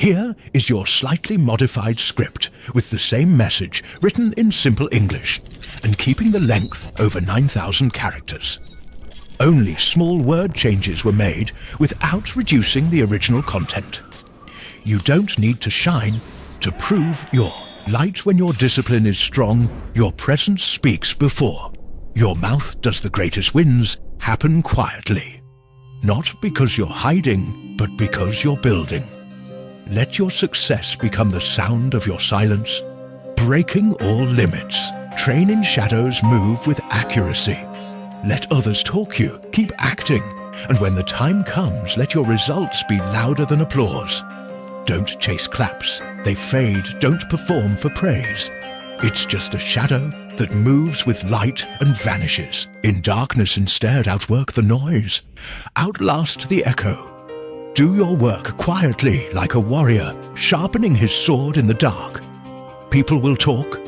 Here is your slightly modified script with the same message written in simple English and keeping the length over 9,000 characters. Only small word changes were made without reducing the original content. You don't need to shine to prove your light. When your discipline is strong, your presence speaks before your mouth does. The greatest wins happen quietly, not because you're hiding, but because you're building. Let your success become the sound of your silence, breaking all limits. Train in shadows, move with accuracy. Let others talk you, keep acting, and when the time comes, let your results be louder than applause. Don't chase claps, they fade. Don't perform for praise. It's just a shadow that moves with light and vanishes. In darkness instead, outwork the noise, outlast the echo. Do your work quietly like a warrior, sharpening his sword in the dark. People will talk,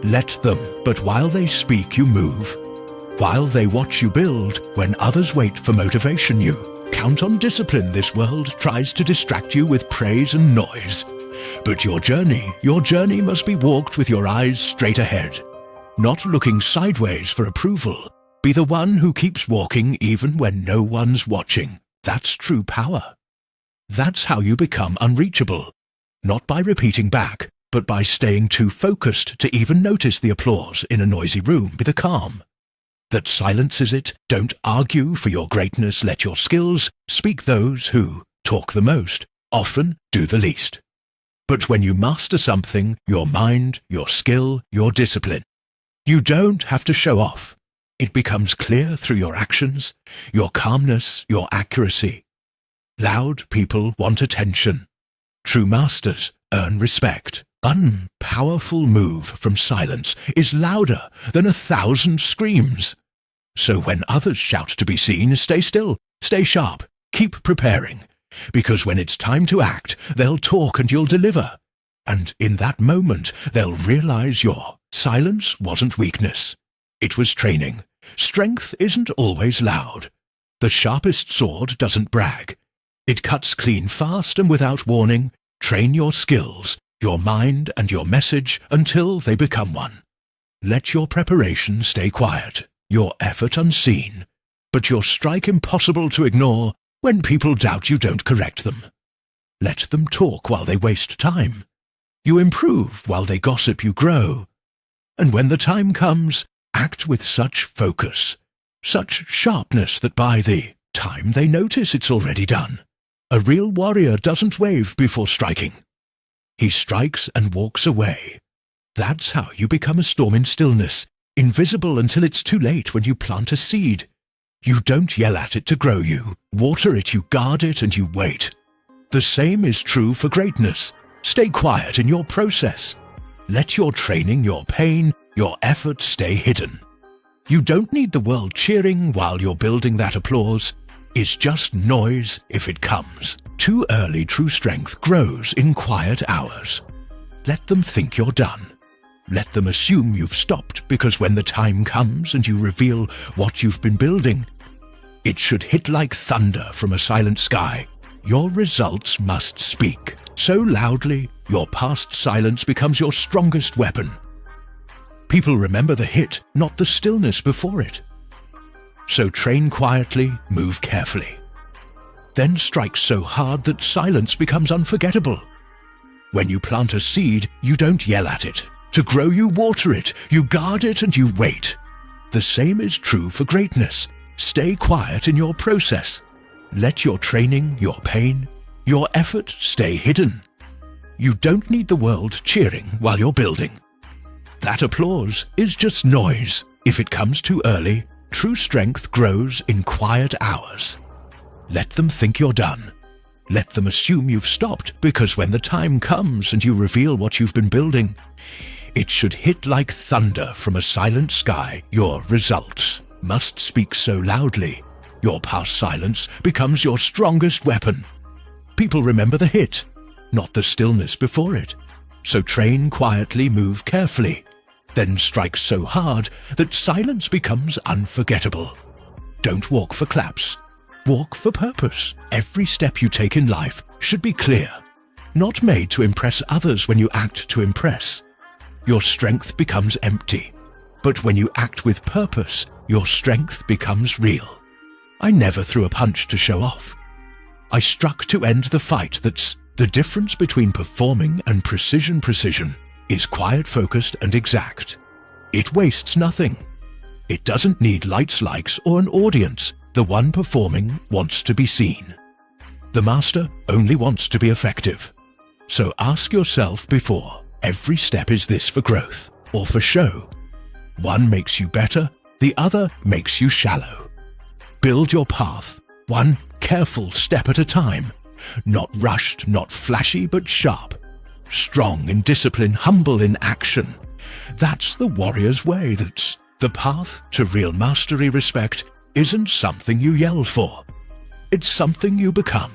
let them, but while they speak you move. While they watch you build, when others wait for motivation you count on discipline. This world tries to distract you with praise and noise. But your journey must be walked with your eyes straight ahead, not looking sideways for approval. Be the one who keeps walking even when no one's watching. That's true power. That's how you become unreachable, not by repeating back, but by staying too focused to even notice the applause in a noisy room. Be the calm that silences it. Don't argue for your greatness. Let your skills speak. Those who talk the most often do the least. But when you master something, your mind, your skill, your discipline, you don't have to show off. It becomes clear through your actions, your calmness, your accuracy. Loud people want attention. True masters earn respect. One powerful move from silence is louder than 1,000 screams. So when others shout to be seen, stay still, stay sharp, keep preparing. Because when it's time to act, they'll talk and you'll deliver. And in that moment, they'll realize your silence wasn't weakness. It was training. Strength isn't always loud. The sharpest sword doesn't brag. It cuts clean, fast, and without warning. Train your skills, your mind, and your message until they become one. Let your preparation stay quiet, your effort unseen, but your strike impossible to ignore. When people doubt you, don't correct them. Let them talk while they waste time. You improve while they gossip, you grow. And when the time comes, act with such focus, such sharpness that by the time they notice it's already done. A real warrior doesn't wave before striking. He strikes and walks away. That's how you become a storm in stillness, invisible until it's too late. When you plant a seed, you don't yell at it to grow you. Water it, you guard it, and you wait. The same is true for greatness. Stay quiet in your process. Let your training, your pain, your effort stay hidden. You don't need the world cheering while you're building. That applause is just noise if it comes. Too early, true strength grows in quiet hours. Let them think you're done. Let them assume you've stopped, because when the time comes and you reveal what you've been building, it should hit like thunder from a silent sky. Your results must speak so loudly, your past silence becomes your strongest weapon. People remember the hit, not the stillness before it. So train quietly, move carefully. Then strike so hard that silence becomes unforgettable. When you plant a seed, you don't yell at it. To grow, you water it, you guard it, and you wait. The same is true for greatness. Stay quiet in your process. Let your training, your pain, your effort stay hidden. You don't need the world cheering while you're building. That applause is just noise. If it comes too early, true strength grows in quiet hours. Let them think you're done. Let them assume you've stopped, because when the time comes and you reveal what you've been building, it should hit like thunder from a silent sky. Your results must speak so loudly. Your past silence becomes your strongest weapon. People remember the hit, not the stillness before it. So train quietly, move carefully, then strike so hard that silence becomes unforgettable. Don't walk for claps. Walk for purpose. Every step you take in life should be clear. not made to impress others when you act to impress. Your strength becomes empty. But when you act with purpose, your strength becomes real. I never threw a punch to show off. I struck to end the fight. That's the difference between performing and precision is quiet, focused, and exact. It wastes nothing. It doesn't need lights, likes, or an audience. The one performing wants to be seen. The master only wants to be effective. So ask yourself before every step, is this for growth or for show? One makes you better, the other makes you shallow. Build your path, one careful step at a time. Not rushed, not flashy, but sharp. Strong in discipline, humble in action. That's the warrior's way. That's the path to real mastery. Respect isn't something you yell for. It's something you become.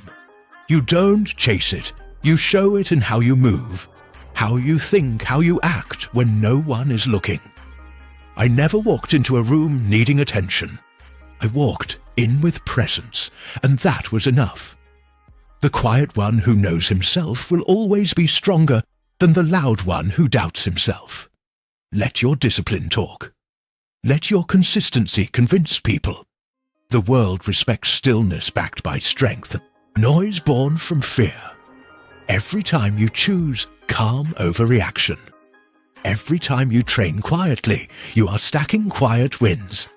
You don't chase it. You show it in how you move, how you think, how you act when no one is looking. I never walked into a room needing attention. I walked in with presence, and that was enough. The quiet one who knows himself will always be stronger than the loud one who doubts himself. Let your discipline talk. Let your consistency convince people. The world respects stillness backed by strength, noise born from fear. Every time you choose calm over reaction, every time you train quietly, you are stacking quiet wins.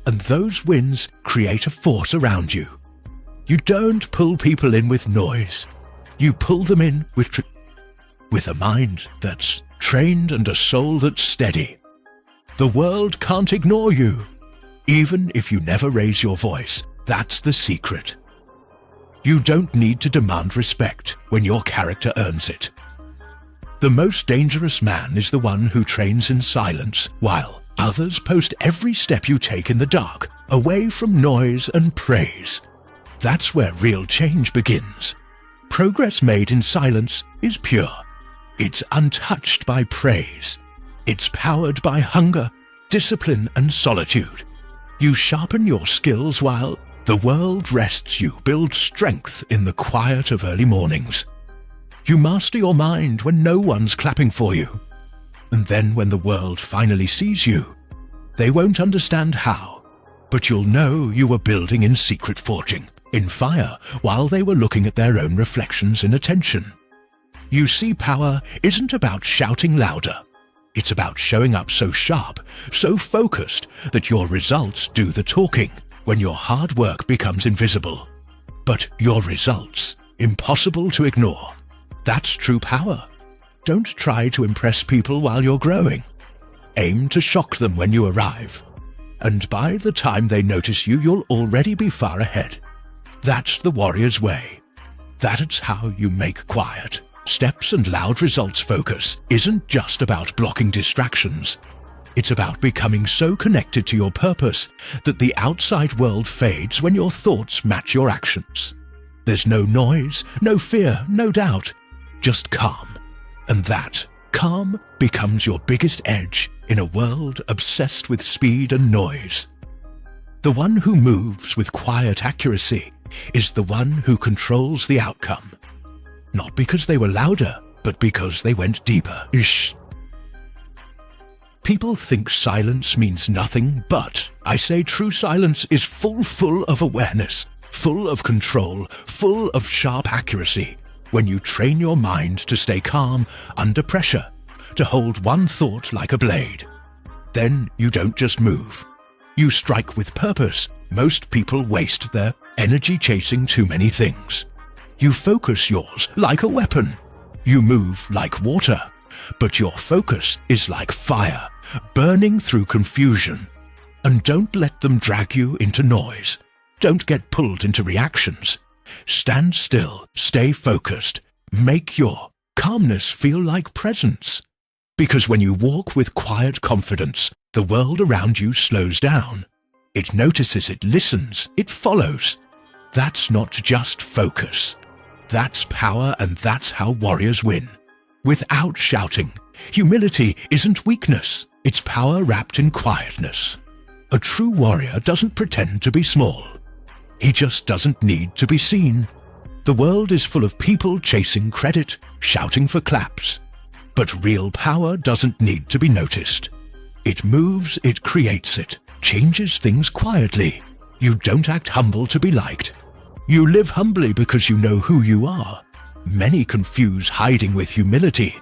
And those wins create a force around you. You don't pull people in with noise. You pull them in with a mind that's trained and a soul that's steady. The world can't ignore you, even if you never raise your voice. That's the secret. You don't need to demand respect when your character earns it. The most dangerous man is the one who trains in silence, while others post every step you take in the dark, away from noise and praise. That's where real change begins. Progress made in silence is pure. It's untouched by praise. It's powered by hunger, discipline, and solitude. You sharpen your skills while the world rests. You build strength in the quiet of early mornings. You master your mind when no one's clapping for you. And then when the world finally sees you, they won't understand how, but you'll know you were building in secret, forging in fire while they were looking at their own reflections in attention. You see, power isn't about shouting louder. It's about showing up so sharp, so focused that your results do the talking when your hard work becomes invisible. But your results, impossible to ignore. That's true power. Don't try to impress people while you're growing. Aim to shock them when you arrive. And by the time they notice you, you'll already be far ahead. That's the warrior's way. That's how you make quiet steps and loud results. Focus isn't just about blocking distractions. It's about becoming so connected to your purpose that the outside world fades when your thoughts match your actions. There's no noise, no fear, no doubt, just calm. And that calm becomes your biggest edge in a world obsessed with speed and noise. The one who moves with quiet accuracy is the one who controls the outcome. Not because they were louder, but because they went deeper. People think silence means nothing, but I say true silence is full of awareness, full of control, full of sharp accuracy. When you train your mind to stay calm under pressure, to hold one thought like a blade, then you don't just move. You strike with purpose. Most people waste their energy chasing too many things. You focus yours like a weapon. You move like water, but your focus is like fire, burning through confusion. And don't let them drag you into noise. Don't get pulled into reactions. Stand still, stay focused. Make your calmness feel like presence. Because when you walk with quiet confidence, the world around you slows down. It notices, it listens, it follows. That's not just focus. That's power, and that's how warriors win. Without shouting. Humility isn't weakness. It's power wrapped in quietness. A true warrior doesn't pretend to be small. He just doesn't need to be seen. The world is full of people chasing credit, shouting for claps. But real power doesn't need to be noticed. It moves, it creates it, changes things quietly. You don't act humble to be liked. You live humbly because you know who you are. Many confuse hiding with humility.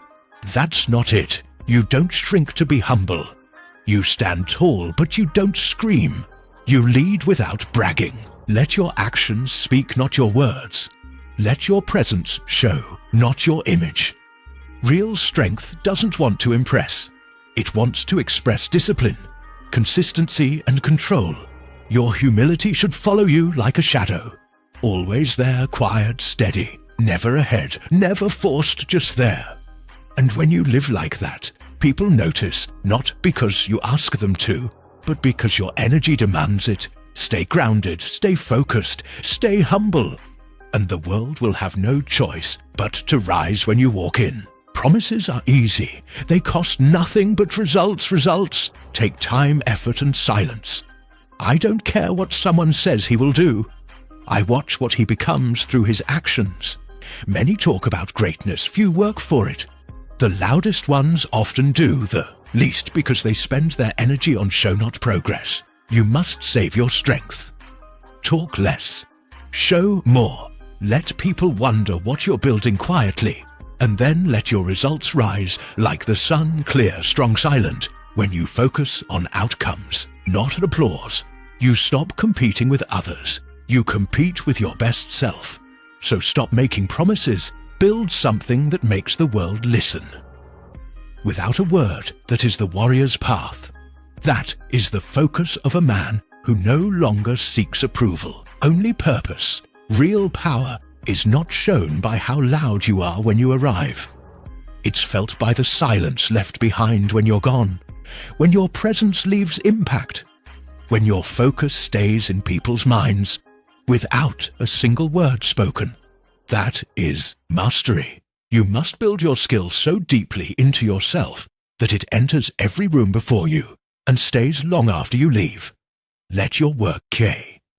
That's not it. You don't shrink to be humble. You stand tall, but you don't scream. You lead without bragging. Let your actions speak, not your words. Let your presence show, not your image. Real strength doesn't want to impress. It wants to express discipline, consistency, and control. Your humility should follow you like a shadow. Always there, quiet, steady, never ahead, never forced, just there. And when you live like that, people notice, not because you ask them to, but because your energy demands it. Stay grounded, stay focused, stay humble. And the world will have no choice but to rise when you walk in. Promises are easy. They cost nothing but results. Take time, effort, and silence. I don't care what someone says he will do. I watch what he becomes through his actions. Many talk about greatness, few work for it. The loudest ones often do, the least because they spend their energy on show, not progress. You must save your strength. Talk less. Show more. Let people wonder what you're building quietly, and then let your results rise like the sun, clear, strong, silent, when you focus on outcomes, not applause. You stop competing with others. You compete with your best self. So stop making promises. Build something that makes the world listen. Without a word, that is the warrior's path. That is the focus of a man who no longer seeks approval, only purpose. Real power is not shown by how loud you are when you arrive. It's felt by the silence left behind when you're gone, when your presence leaves impact, when your focus stays in people's minds without a single word spoken. That is mastery. You must build your skill so deeply into yourself that it enters every room before you and stays long after you leave. Let your work K.